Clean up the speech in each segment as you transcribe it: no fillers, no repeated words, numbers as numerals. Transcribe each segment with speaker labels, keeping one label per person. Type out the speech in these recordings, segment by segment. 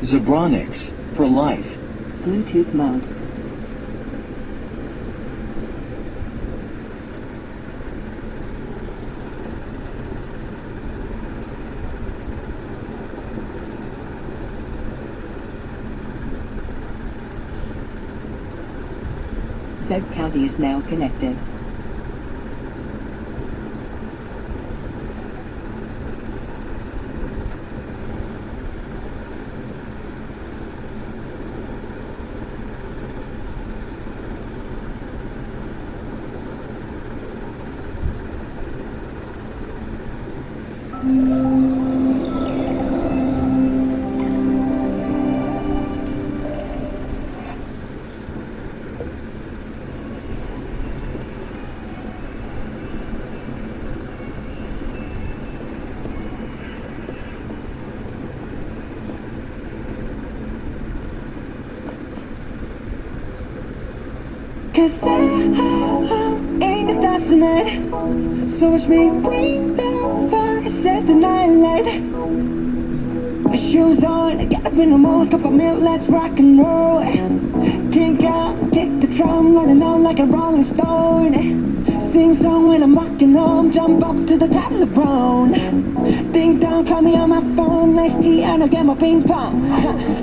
Speaker 1: ZEB-COUNTY for life.
Speaker 2: Bluetooth mode. ZEB-COUNTY is now connected.
Speaker 3: Cause I'm in the stars tonight. So watch me bring the fire, set the night light. Shoes on, get up in the morning, cup of milk, let's rock and roll. Kink out, kick the drum, running on like a rolling stone. Sing song when I'm walking home, jump up to the top of the brown. Ding dong, call me on my phone, nice tea and I'll get my ping pong.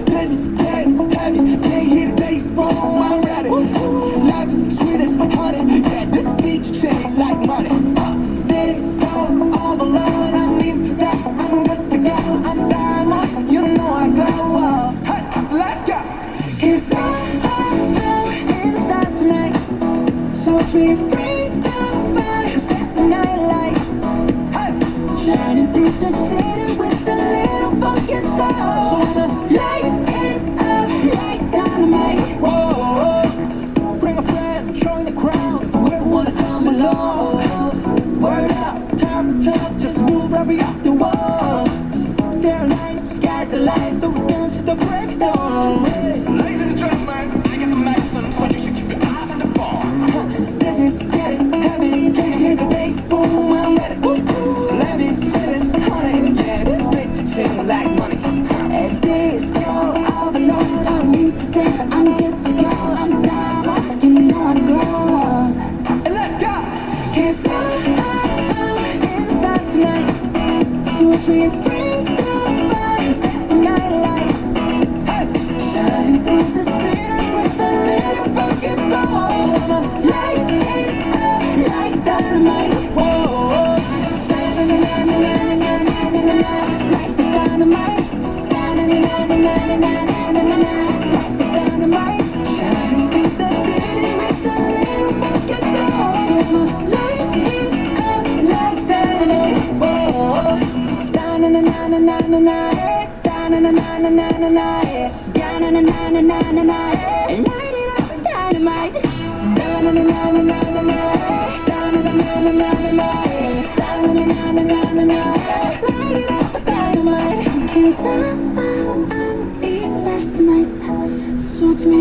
Speaker 3: This is dead heavy, can't hear the bass, boom, I'm ready. Life is sweet as honey, yeah, this beach chain like money. This go overload, I'm into that, I'm good to go. I'm diamond, you know I glow. Hey, so let's go. Cause I'm in the stars tonight. So watch me bring the fire, set the night light. Hey, shining through the city with a little funky soul. So I'ma light it up like dynamite. Whoa, bring a friend, join the crowd. Whoever wanna come along. Word up, talk, just move right off the wall. They're light, skies are light, so we dance to the breakdown.
Speaker 4: Ladies and gentlemen, I get the maximum, so you should keep your eyes on the ball.
Speaker 3: This is getting heavy, can you hear the bass? Boom, I'm ready. Levi's, cities, honey, yeah, this bitch chill like money. And this go overload, I'm into that, I'm good to go. I'm down, you know I glow. And let's go! Cause I'm in the stars tonight. So watch me bring the fire, set the night light. Hey, shining through the city with a little funky soul. So I'ma light it up like dynamite. Whoa, na-na-na-na-na-na-na-na-na-na. Life is dynamite. Na-na-na-na-na-na-na-na-na-na. Life is dynamite. Shining through the city with a little funky soul. So I'ma light it up like dynamite. Whoa, na-na-na-na-na-na-na. Da-na-na-na-na-na-na. Da-na-na-na-na-na-na. Light it up with dynamite. Da-na-na-na-na-na-na. Da-na-na-na-na-na-na. Da-na-na-na-na-na-na. Light it up with dynamite. 'Cause I'm in stars tonight. So watch me